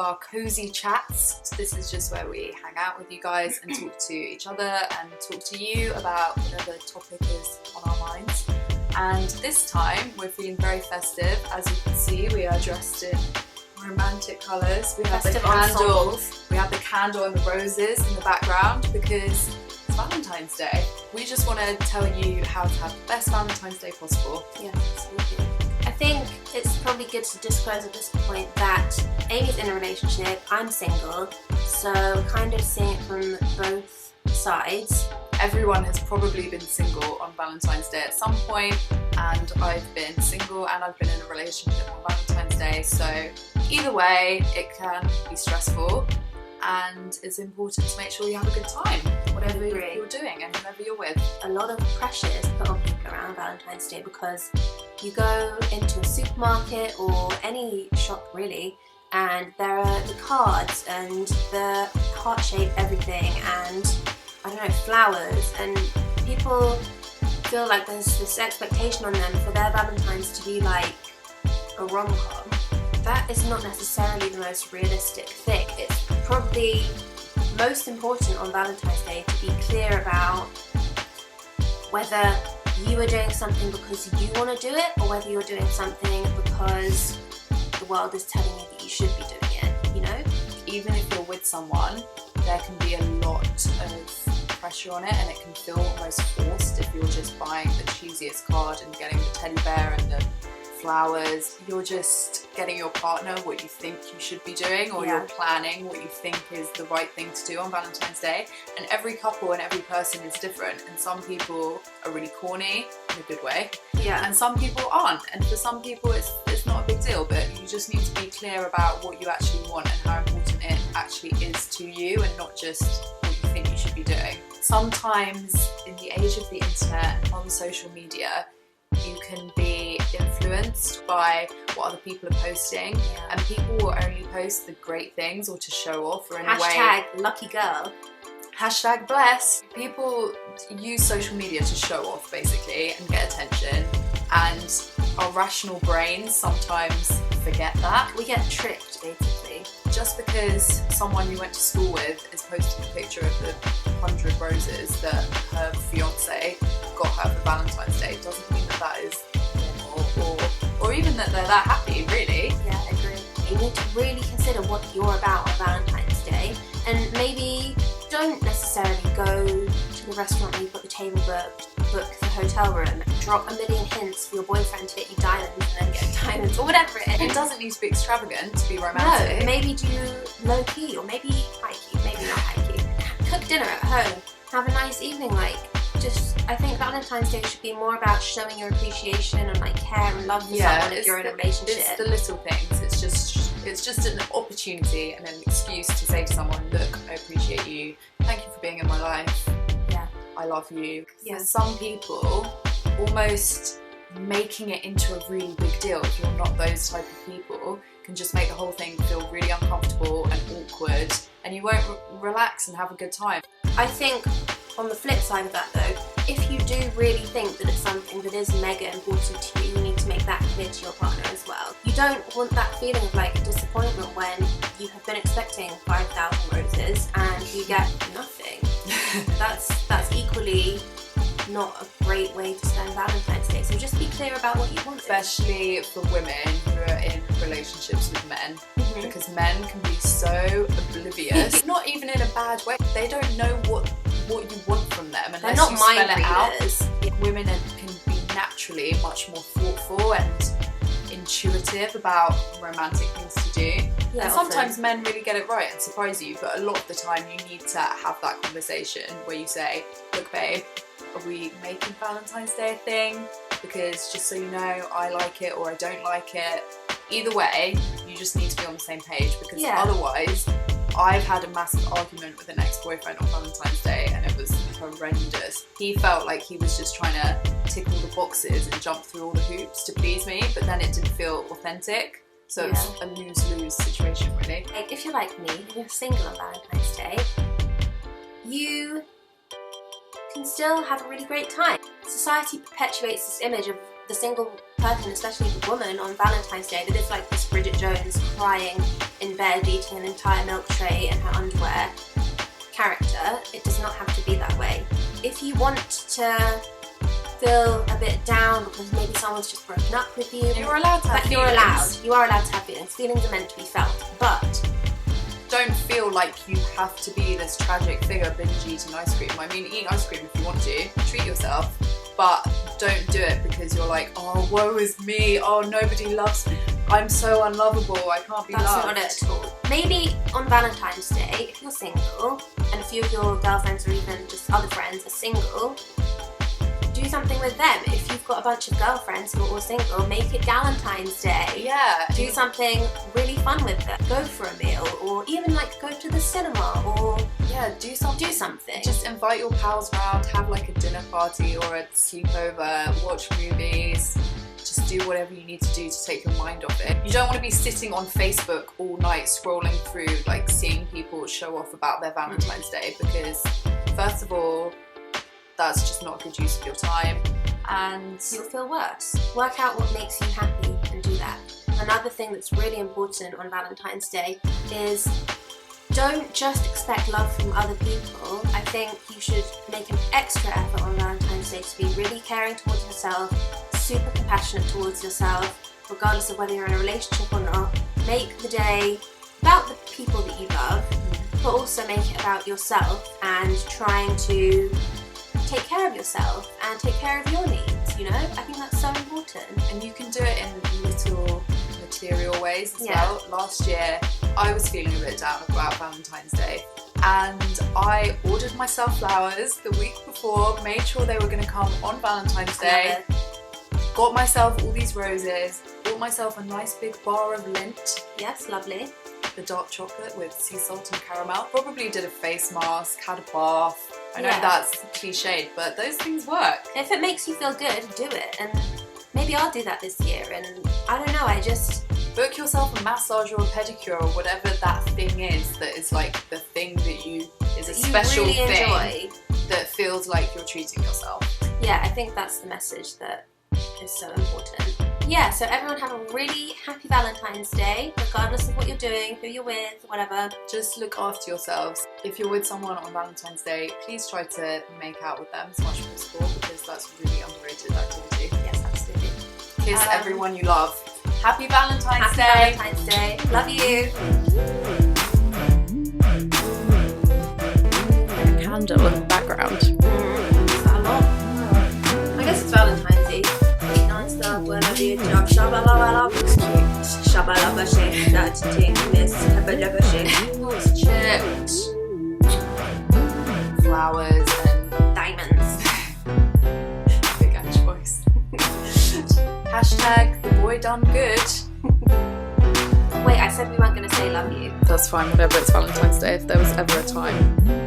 our cozy chats. So this is just where we hang out with you guys and talk to each other and talk to you about whatever topic is on our minds. And this time we're feeling very festive. As you can see, we are dressed in romantic colours. We have the candle. We have the candle and the roses in the background because it's Valentine's Day. We just want to tell you how to have the best Valentine's Day possible. Yeah, absolutely. I think it's probably good to disclose at this point that Amy's in a relationship, I'm single, so kind of seeing it from both sides. Everyone has probably been single on Valentine's Day at some point, and I've been single and I've been in a relationship on Valentine's Day, so either way it can be stressful, and it's important to make sure you have a good time, whatever you're doing and whoever you're with. A lot of pressure is put on people around Valentine's Day because you go into a supermarket or any shop really, and there are the cards and the heart-shaped everything and I don't know, flowers, and people feel like there's this expectation on them for their Valentine's to be like a rom-com. That is not necessarily the most realistic thing. It's probably most important on Valentine's Day to be clear about whether you are doing something because you want to do it or whether you're doing something because the world is telling you that you should be doing it, you know? Even if you're with someone, there can be a lot of pressure on it and it can feel almost forced if you're just buying the cheesiest card and getting the teddy bear and the flowers. You're just getting your partner what you think you should be doing, or you're planning what you think is the right thing to do on Valentine's Day. And every couple and every person is different, and some people are really corny in a good way, and some people aren't, and for some people it's not a big deal, but you just need to be clear about what you actually want and how important it actually is to you, and not just what you think you should be doing. Sometimes in the age of the internet and on social media, you can be influenced by what other people are posting, and people will only post the great things or to show off, or in a way. Hashtag lucky girl. Hashtag bless. People use social media to show off basically and get attention, and our rational brains sometimes forget that. We get tricked basically. Just because someone you went to school with is posting a picture of the 100 roses that her fiance got her for Valentine's Day doesn't mean that that is normal, or even that they're that happy, really. Yeah, I agree. You need to really consider what you're about on Valentine's Day, and maybe don't necessarily go to the restaurant where you've got the table booked, book the hotel room, drop a million hints for your boyfriend to get you diamonds and then get diamonds, or whatever it is. It doesn't need to be extravagant to be romantic. No, maybe do low key, or maybe high key, maybe not high key. Cook dinner at home, have a nice evening, I think Valentine's Day should be more about showing your appreciation and care and love for someone if you're in a relationship. It's the little things. It's just an opportunity and an excuse to say to someone, look, I appreciate you. Thank you for being in my life. Yeah. I love you. Yeah. For some people, almost making it into a really big deal, if you're not those type of people, can just make the whole thing feel really uncomfortable and awkward, and you won't relax and have a good time. I think on the flip side of that though, if you do really think that it's something that is mega important to you, you need to make that clear to your partner as well. You don't want that feeling of disappointment when you have been expecting 5,000 roses and you get nothing. That's equally not a great way to spend Valentine's Day. So just be clear about what you want. Especially for women who are in relationships with men, because men can be so oblivious. Not even in a bad way. They don't know what you want from them unless you spell it out. Women can be naturally much more thoughtful and intuitive about romantic things to do. Yeah, and sometimes men really get it right and surprise you, but a lot of the time you need to have that conversation where you say, look babe, are we making Valentine's Day a thing? Because just so you know, I like it or I don't like it. Either way, you just need to be on the same page, because otherwise, I've had a massive argument with an ex-boyfriend on Valentine's Day and it was horrendous. He felt like he was just trying to tick all the boxes and jump through all the hoops to please me, but then it didn't feel authentic. So it's a lose-lose situation, really. If you're like me and you're single on Valentine's Day, you can still have a really great time. Society perpetuates this image of the single person, especially the woman, on Valentine's Day that is like this Bridget Jones crying in bed eating an entire milk tray in her underwear character. It does not have to be that way. If you want to feel a bit down because maybe someone's just broken up with you, you're allowed to have feelings. You are allowed to have feelings. Feelings are meant to be felt, but don't feel like you have to be this tragic figure binge eating ice cream. I mean, eat ice cream if you want to, treat yourself, but don't do it because you're like, oh, woe is me, oh, nobody loves me, I'm so unlovable, I can't be loved. That's not it at all. Maybe on Valentine's Day, if you're single, and a few of your girlfriends or even just other friends are single, do something with them. If you've got a bunch of girlfriends who are all single, make it Valentine's Day. Yeah. Do something really fun with them. Go for a meal, or even like go to the cinema, or do something. Just invite your pals around, have like a dinner party or a sleepover, watch movies. Just do whatever you need to do to take your mind off it. You don't want to be sitting on Facebook all night scrolling through, like seeing people show off about their Valentine's Day, because first of all, that's just not a good use of your time, and you'll feel worse. Work out what makes you happy and do that. Another thing that's really important on Valentine's Day is don't just expect love from other people. I think you should make an extra effort on Valentine's Day to be really caring towards yourself, super compassionate towards yourself, regardless of whether you're in a relationship or not. Make the day about the people that you love, but also make it about yourself and trying to take care of yourself and take care of your needs, you know? I think that's so important. And you can do it in little material ways as well. Last year, I was feeling a bit down about Valentine's Day, and I ordered myself flowers the week before, made sure they were going to come on Valentine's Day, got myself all these roses, bought myself a nice big bar of Lindt. Yes, lovely. The dark chocolate with sea salt and caramel. Probably did a face mask, had a bath. I know that's cliched, but those things work. If it makes you feel good, do it. And maybe I'll do that this year. And I don't know, I just... Book yourself a massage or a pedicure or whatever that thing is that is like the thing that you... is a special really thing enjoy. That feels like you're treating yourself. Yeah, I think that's the message that is so important. Yeah, so everyone have a really happy Valentine's Day, regardless of what you're doing, who you're with, whatever. Just look after yourselves. If you're with someone on Valentine's Day, please try to make out with them as much as possible, because that's a really underrated activity. Yes, absolutely. Kiss everyone you love. Happy Valentine's Day! Happy Valentine's Day. Love you! A candle in the background. Is that a lot? I guess it's Valentine's Day. Whenever you talk, shabba-la-la-la, it's cute. Shabba-la-ba-shake, that thing, miss, shabba-la-ba-shake. It's chips, flowers, and diamonds. Big Ange voice. Hashtag the boy done good. Wait, I said we weren't going to say love you. That's fine, whatever, it's Valentine's Day if there was ever a time.